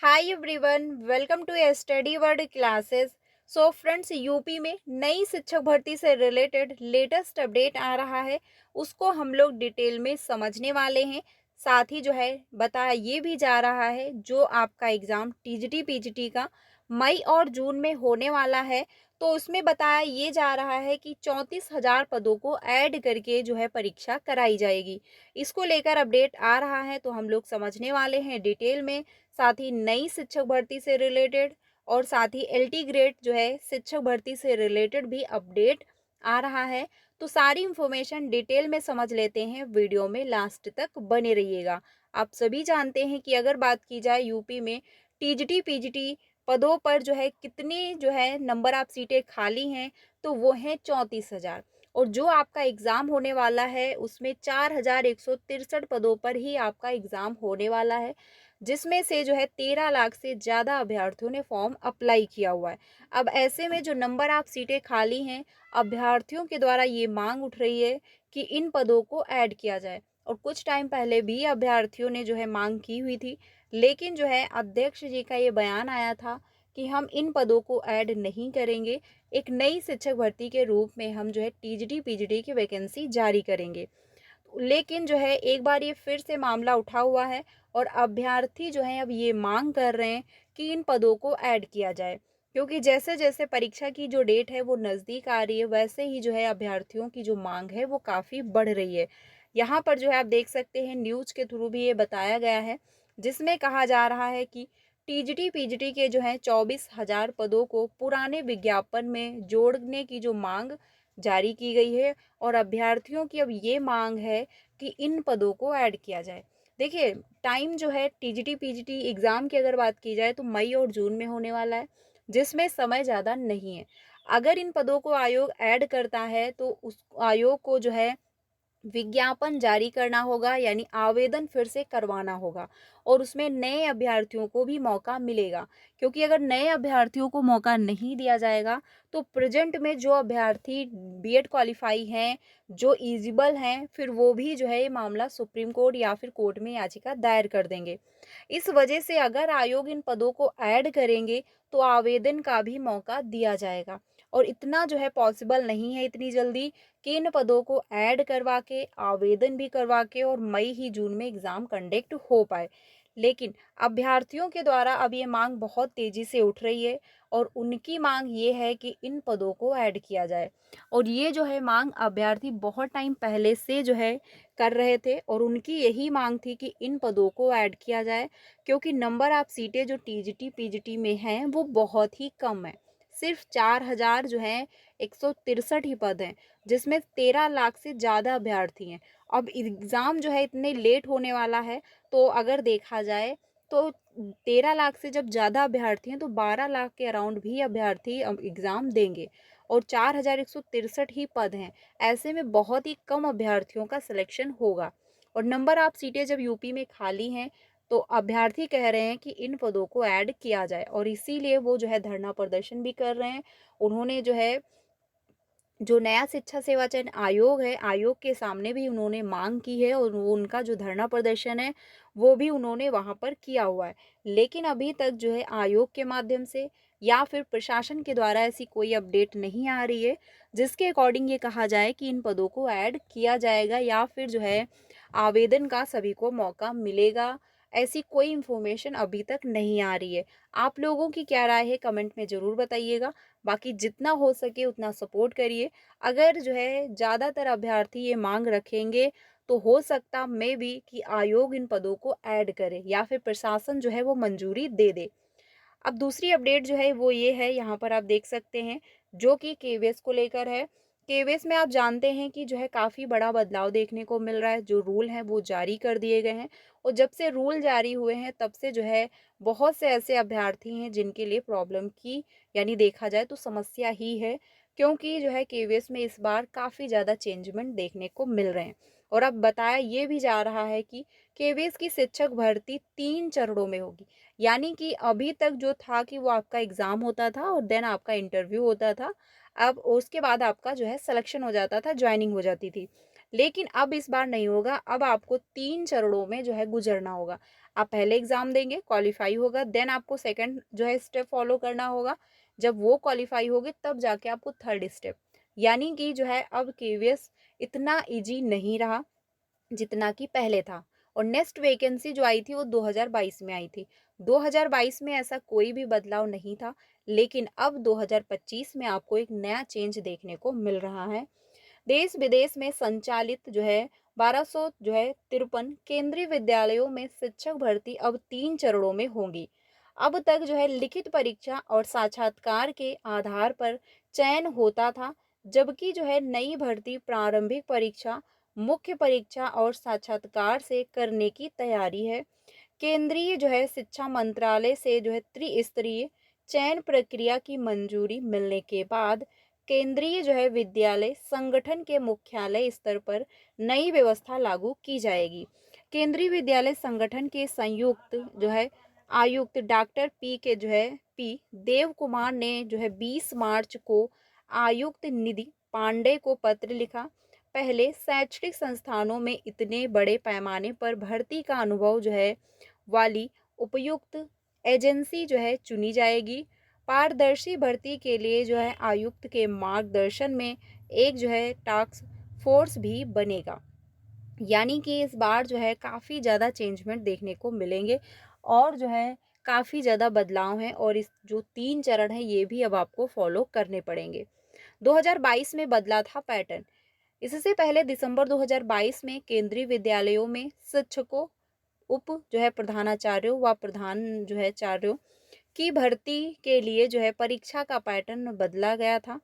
Hi everyone, welcome to study word classes. So friends, UP में नई शिक्षक भर्ती से रिलेटेड लेटेस्ट अपडेट आ रहा है। उसको हम लोग डिटेल में समझने वाले हैं। साथ ही जो है बताया ये भी जा रहा है, जो आपका एग्ज़ाम टीजीटी पीजीटी का मई और जून में होने वाला है, तो उसमें बताया ये जा रहा है कि 34,000 पदों को ऐड करके जो है परीक्षा कराई जाएगी। इसको लेकर अपडेट आ रहा है, तो हम लोग समझने वाले हैं डिटेल में। साथ ही नई शिक्षक भर्ती से रिलेटेड और साथ ही एलटी ग्रेड जो है शिक्षक भर्ती से रिलेटेड भी अपडेट आ रहा है। तो सारी इंफॉर्मेशन डिटेल में समझ लेते हैं, वीडियो में लास्ट तक बने रहिएगा। आप सभी जानते हैं कि अगर बात की जाए यूपी में टीजीटी पीजीटी पदों पर जो है कितनी जो है नंबर ऑफ सीटें खाली हैं, तो वो हैं 34,000। और जो आपका एग्ज़ाम होने वाला है उसमें 4,163 पदों पर ही आपका एग्ज़ाम होने वाला है, जिसमें से जो है 13 लाख से ज़्यादा अभ्यर्थियों ने फॉर्म अप्लाई किया हुआ है। अब ऐसे में जो नंबर ऑफ सीटें खाली हैं, अभ्यर्थियों के द्वारा ये मांग उठ रही है कि इन पदों को ऐड किया जाए। और कुछ टाइम पहले भी अभ्यर्थियों ने जो है मांग की हुई थी, लेकिन जो है अध्यक्ष जी का ये बयान आया था कि हम इन पदों को ऐड नहीं करेंगे। एक नई शिक्षक भर्ती के रूप में हम जो है टीजीटी पीजीटी की वैकेंसी जारी करेंगे। लेकिन जो है एक बार ये फिर से मामला उठा हुआ है और अभ्यर्थी जो हैं अब ये मांग कर रहे हैं कि इन पदों को ऐड किया जाए, क्योंकि जैसे जैसे परीक्षा की जो डेट है वो नज़दीक आ रही है, वैसे ही जो है अभ्यर्थियों की जो मांग है वो काफ़ी बढ़ रही है। यहाँ पर जो है आप देख सकते हैं, न्यूज़ के थ्रू भी ये बताया गया है, जिसमें कहा जा रहा है कि टीजीटी पीजीटी के जो है 24,000 पदों को पुराने विज्ञापन में जोड़ने की जो मांग जारी की गई है। और अभ्यर्थियों की अब ये मांग है कि इन पदों को ऐड किया जाए। देखिए, टाइम जो है टीजीटी पीजीटी एग्ज़ाम की अगर बात की जाए तो मई और जून में होने वाला है, जिसमें समय ज़्यादा नहीं है। अगर इन पदों को आयोग ऐड करता है तो उस आयोग को जो है विज्ञापन जारी करना होगा, यानी आवेदन फिर से करवाना होगा। और उसमें नए अभ्यर्थियों को भी मौका मिलेगा, क्योंकि अगर नए अभ्यर्थियों को मौका नहीं दिया जाएगा तो प्रेजेंट में जो अभ्यर्थी बीएड क्वालिफाई हैं, जो एलिजिबल हैं, फिर वो भी जो है ये मामला सुप्रीम कोर्ट या फिर कोर्ट में याचिका दायर कर देंगे। इस वजह से अगर आयोग इन पदों को ऐड करेंगे तो आवेदन का भी मौका दिया जाएगा। और इतना जो है पॉसिबल नहीं है इतनी जल्दी कि इन पदों को ऐड करवा के, आवेदन भी करवा के और मई ही जून में एग्ज़ाम कंडक्ट हो पाए। लेकिन अभ्यर्थियों के द्वारा अब ये मांग बहुत तेज़ी से उठ रही है और उनकी मांग ये है कि इन पदों को ऐड किया जाए। और ये जो है मांग अभ्यर्थी बहुत टाइम पहले से जो है कर रहे थे, और उनकी यही मांग थी कि इन पदों को ऐड किया जाए, क्योंकि नंबर ऑफ सीटें जो टीजीटी पीजीटी में हैं वो बहुत ही कम है। सिर्फ 4,000 जो है 163 ही पद हैं, जिसमें 13 लाख से ज़्यादा अभ्यर्थी हैं। अब एग्ज़ाम जो है इतने लेट होने वाला है, तो अगर देखा जाए तो 13 लाख से जब ज़्यादा अभ्यर्थी हैं तो 12 लाख के अराउंड भी अभ्यर्थी एग्ज़ाम देंगे। और 4,163 ही पद हैं। ऐसे में बहुत ही कम अभ्यर्थियों का सिलेक्शन होगा। और नंबर ऑफ सीटें जब यूपी में खाली हैं, तो अभ्यर्थी कह रहे हैं कि इन पदों को ऐड किया जाए, और इसीलिए वो जो है धरना प्रदर्शन भी कर रहे हैं। उन्होंने जो है जो नया शिक्षा सेवा चयन आयोग है, आयोग के सामने भी उन्होंने मांग की है, और वो उनका जो धरना प्रदर्शन है वो भी उन्होंने वहाँ पर किया हुआ है। लेकिन अभी तक जो है आयोग के माध्यम से या फिर प्रशासन के द्वारा ऐसी कोई अपडेट नहीं आ रही है, जिसके अकॉर्डिंग ये कहा जाए कि इन पदों को ऐड किया जाएगा या फिर जो है आवेदन का सभी को मौका मिलेगा। ऐसी कोई इन्फॉर्मेशन अभी तक नहीं आ रही है। आप लोगों की क्या राय है, कमेंट में ज़रूर बताइएगा। बाकी जितना हो सके उतना सपोर्ट करिए। अगर जो है ज़्यादातर अभ्यर्थी ये मांग रखेंगे, तो हो सकता मे बी कि आयोग इन पदों को ऐड करे या फिर प्रशासन जो है वो मंजूरी दे दे। अब दूसरी अपडेट जो है वो ये है, यहाँ पर आप देख सकते हैं, जो कि केवीएस को लेकर है। केवीएस में आप जानते हैं कि जो है काफ़ी बड़ा बदलाव देखने को मिल रहा है। जो रूल हैं वो जारी कर दिए गए हैं, और जब से रूल जारी हुए हैं तब से जो है बहुत से ऐसे अभ्यर्थी हैं जिनके लिए प्रॉब्लम की, यानी देखा जाए तो समस्या ही है, क्योंकि जो है केवीएस में इस बार काफ़ी ज़्यादा चेंजमेंट देखने को मिल रहे हैं। और अब बताया ये भी जा रहा है कि केवीएस की शिक्षक भर्ती 3 चरणों में होगी। यानी कि अभी तक जो था कि वो आपका एग्ज़ाम होता था और देन आपका इंटरव्यू होता था। अब उसके बाद आपका जो है सिलेक्शन हो जाता था, जॉइनिंग हो जाती थी। लेकिन अब इस बार नहीं होगा, अब आपको 3 चरणों में जो है गुज़रना होगा। आप पहले एग्ज़ाम देंगे, क्वालिफ़ाई होगा, देन आपको सेकंड जो है स्टेप फॉलो करना होगा। जब वो क्वालिफ़ाई होगे तब जाके आपको थर्ड स्टेप, यानी कि जो है अब केवीएस इतना ईज़ी नहीं रहा जितना कि पहले था। और नेक्स्ट वैकेंसी जो आई थी वो 2022 में आई थी। 2022 में ऐसा कोई भी बदलाव नहीं था, लेकिन अब 2025 में आपको एक नया चेंज देखने को मिल रहा है। देश विदेश में संचालित जो है 1200 जो है 53 केंद्रीय विद्यालयों में शिक्षक भर्ती अब 3 चरणों में होंगी। अब तक जो है लिखित परीक्षा और साक्षात्कार के आधार पर चयन होता था, जबकि जो है नई भर्ती प्रारंभिक परीक्षा, मुख्य परीक्षा और साक्षात्कार से करने की तैयारी है। केंद्रीय जो है शिक्षा मंत्रालय से जो है त्रिस्तरीय चयन प्रक्रिया की मंजूरी मिलने के बाद केंद्रीय जो है विद्यालय संगठन के मुख्यालय स्तर पर नई व्यवस्था लागू की जाएगी। केंद्रीय विद्यालय संगठन के संयुक्त जो है आयुक्त डॉक्टर पी के जो है पी देव कुमार ने जो है 20 मार्च को आयुक्त निधि पांडे को पत्र लिखा। पहले शैक्षणिक संस्थानों में इतने बड़े पैमाने पर भर्ती का अनुभव जो है वाली उपयुक्त एजेंसी जो है चुनी जाएगी। पारदर्शी भर्ती के लिए जो है आयुक्त के मार्गदर्शन में एक जो है टास्क फोर्स भी बनेगा। यानी कि इस बार जो है काफ़ी ज़्यादा चेंजमेंट देखने को मिलेंगे और जो है काफ़ी ज़्यादा बदलाव हैं, और इस जो 3 चरण हैं ये भी अब आपको फॉलो करने पड़ेंगे। 2022 में बदला था पैटर्न। इससे पहले दिसंबर 2022 में केंद्रीय विद्यालयों में शिक्षकों, उप जो है प्रधानाचार्यों व प्रधान जो है चार्यों की भर्ती के लिए जो है परीक्षा का पैटर्न बदला गया था।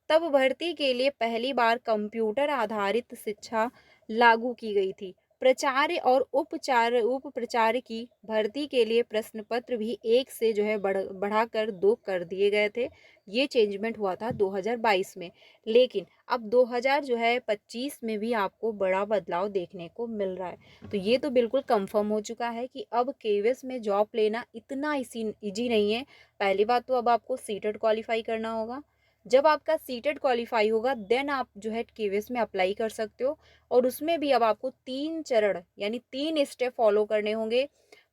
तब भर्ती के लिए पहली बार कंप्यूटर आधारित शिक्षा लागू की गई थी। प्राचार्य और उप प्राचार्य की भर्ती के लिए प्रश्न पत्र भी एक से जो है बढ़ाकर 2 कर दिए गए थे। ये चेंजमेंट हुआ था 2022 में, लेकिन अब 2000 जो है 25 में भी आपको बड़ा बदलाव देखने को मिल रहा है। तो ये तो बिल्कुल कंफर्म हो चुका है कि अब केवीएस में जॉब लेना इतना ईजी नहीं है। पहली बात तो अब आपको सीटेट क्वालिफाई करना होगा। जब आपका सीटेट क्वालिफाई होगा देन आप जो है केवीएस में अप्लाई कर सकते हो, और उसमें भी अब आपको 3 चरण यानी 3 स्टेप फॉलो करने होंगे,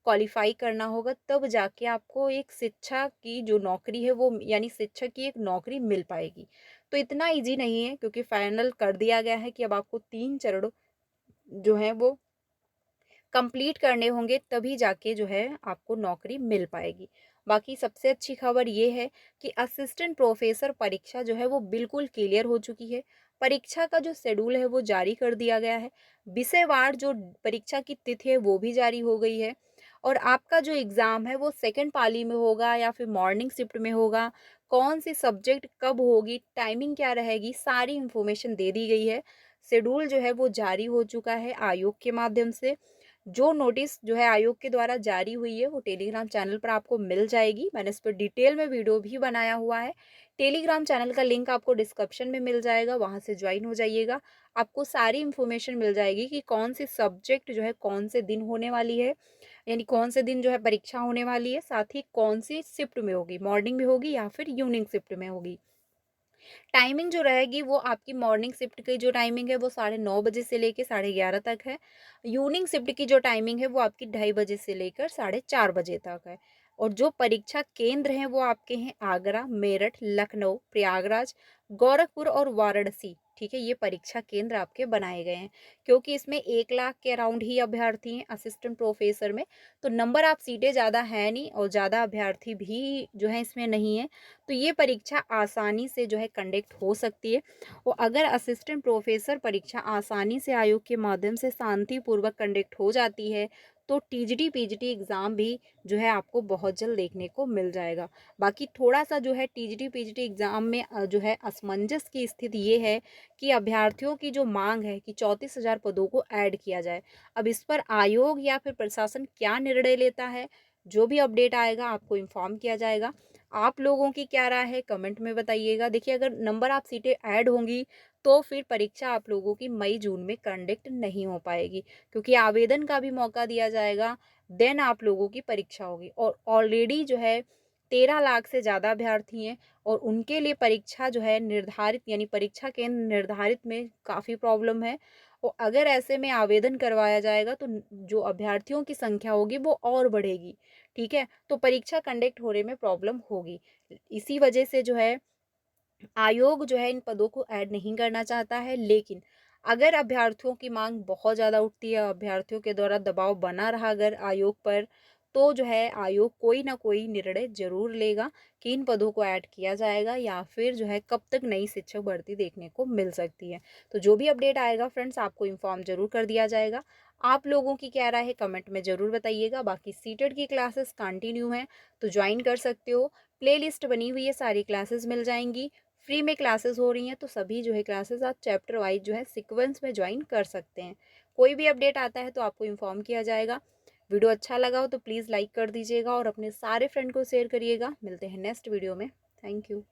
क्वालिफाई करना होगा, तब जाके आपको एक शिक्षा की जो नौकरी है वो यानी शिक्षक की एक नौकरी मिल पाएगी। तो इतना इजी नहीं है, क्योंकि फाइनल कर दिया गया है कि अब आपको 3 चरण जो है वो कंप्लीट करने होंगे, तभी जाके जो है आपको नौकरी मिल पाएगी। बाकी सबसे अच्छी खबर ये है कि असिस्टेंट प्रोफेसर परीक्षा जो है वो बिल्कुल क्लियर हो चुकी है। परीक्षा का जो शेड्यूल है वो जारी कर दिया गया है। विषयवार जो परीक्षा की तिथि है वो भी जारी हो गई है। और आपका जो एग्ज़ाम है वो सेकंड पाली में होगा या फिर मॉर्निंग शिफ्ट में होगा, कौन सी सब्जेक्ट कब होगी, टाइमिंग क्या रहेगी, सारी इन्फॉर्मेशन दे दी गई है। शेड्यूल जो है वो जारी हो चुका है आयोग के माध्यम से। जो नोटिस जो है आयोग के द्वारा जारी हुई है वो टेलीग्राम चैनल पर आपको मिल जाएगी। मैंने इस पर डिटेल में वीडियो भी बनाया हुआ है। टेलीग्राम चैनल का लिंक आपको डिस्क्रिप्शन में मिल जाएगा, वहाँ से ज्वाइन हो जाइएगा। आपको सारी इन्फॉर्मेशन मिल जाएगी कि कौन सी सब्जेक्ट जो है कौन से दिन होने वाली है, यानी कौन से दिन जो है परीक्षा होने वाली है, साथ ही कौन सी शिफ्ट में होगी, मॉर्निंग में होगी या फिर इवनिंग शिफ्ट में होगी। टाइमिंग जो रहेगी वो आपकी मॉर्निंग शिफ्ट की जो टाइमिंग है वो 9:30 से लेकर 11:30 तक है। इवनिंग शिफ्ट की जो टाइमिंग है वो आपकी 2:30 से लेकर 4:30 तक है। और जो परीक्षा केंद्र हैं वो आपके हैं आगरा, मेरठ, लखनऊ, प्रयागराज, गोरखपुर और वाराणसी। ठीक है, ये परीक्षा केंद्र आपके बनाए गए हैं, क्योंकि इसमें 1 लाख के अराउंड ही अभ्यर्थी हैं असिस्टेंट प्रोफेसर में। तो नंबर आप सीटें ज़्यादा है नहीं और ज़्यादा अभ्यर्थी भी जो है इसमें नहीं है, तो ये परीक्षा आसानी से जो है कंडक्ट हो सकती है। और अगर असिस्टेंट प्रोफेसर परीक्षा आसानी से आयोग के माध्यम से शांतिपूर्वक कंडक्ट हो जाती है, तो टीजीटी पीजीटी एग्ज़ाम भी जो है आपको बहुत जल्द देखने को मिल जाएगा। बाकी थोड़ा सा जो है टीजीटी पीजीटी एग्ज़ाम में जो है असमंजस की स्थिति ये है कि अभ्यर्थियों की जो मांग है कि 34,000 पदों को ऐड किया जाए। अब इस पर आयोग या फिर प्रशासन क्या निर्णय लेता है, जो भी अपडेट आएगा आपको इन्फॉर्म किया जाएगा। आप लोगों की क्या राय है कमेंट में बताइएगा। देखिए, अगर नंबर आप सीटें ऐड होंगी तो फिर परीक्षा आप लोगों की मई जून में कंडक्ट नहीं हो पाएगी, क्योंकि आवेदन का भी मौका दिया जाएगा, देन आप लोगों की परीक्षा होगी। और ऑलरेडी जो है 13 लाख से ज़्यादा अभ्यर्थी हैं, और उनके लिए परीक्षा जो है निर्धारित यानी परीक्षा केंद्र निर्धारित में काफ़ी प्रॉब्लम है। और अगर ऐसे में आवेदन करवाया जाएगा तो जो अभ्यर्थियों की संख्या होगी वो और बढ़ेगी, ठीक है? तो परीक्षा कंडक्ट होने में प्रॉब्लम होगी। इसी वजह से जो है आयोग जो है इन पदों को ऐड नहीं करना चाहता है, लेकिन अगर अभ्यर्थियों की मांग बहुत ज़्यादा उठती है, अभ्यर्थियों के द्वारा दबाव बना रहा अगर आयोग पर, तो जो है आयोग कोई ना कोई निर्णय ज़रूर लेगा कि इन पदों को ऐड किया जाएगा या फिर जो है कब तक नई शिक्षक भर्ती देखने को मिल सकती है। तो जो भी अपडेट आएगा फ्रेंड्स आपको इन्फॉर्म ज़रूर कर दिया जाएगा। आप लोगों की क्या राय है कमेंट में ज़रूर बताइएगा। बाकी सीटेट की क्लासेस कंटिन्यू हैं तो ज्वाइन कर सकते हो। प्लेलिस्ट बनी हुई है, सारी क्लासेस मिल जाएंगी। फ्री में क्लासेस हो रही हैं तो सभी जो है क्लासेस आप चैप्टर वाइज जो है सीक्वेंस में ज्वाइन कर सकते हैं। कोई भी अपडेट आता है तो आपको इन्फॉर्म किया जाएगा। वीडियो अच्छा लगा हो तो प्लीज़ लाइक कर दीजिएगा और अपने सारे फ्रेंड को शेयर करिएगा। मिलते हैं नेक्स्ट वीडियो में। Thank you.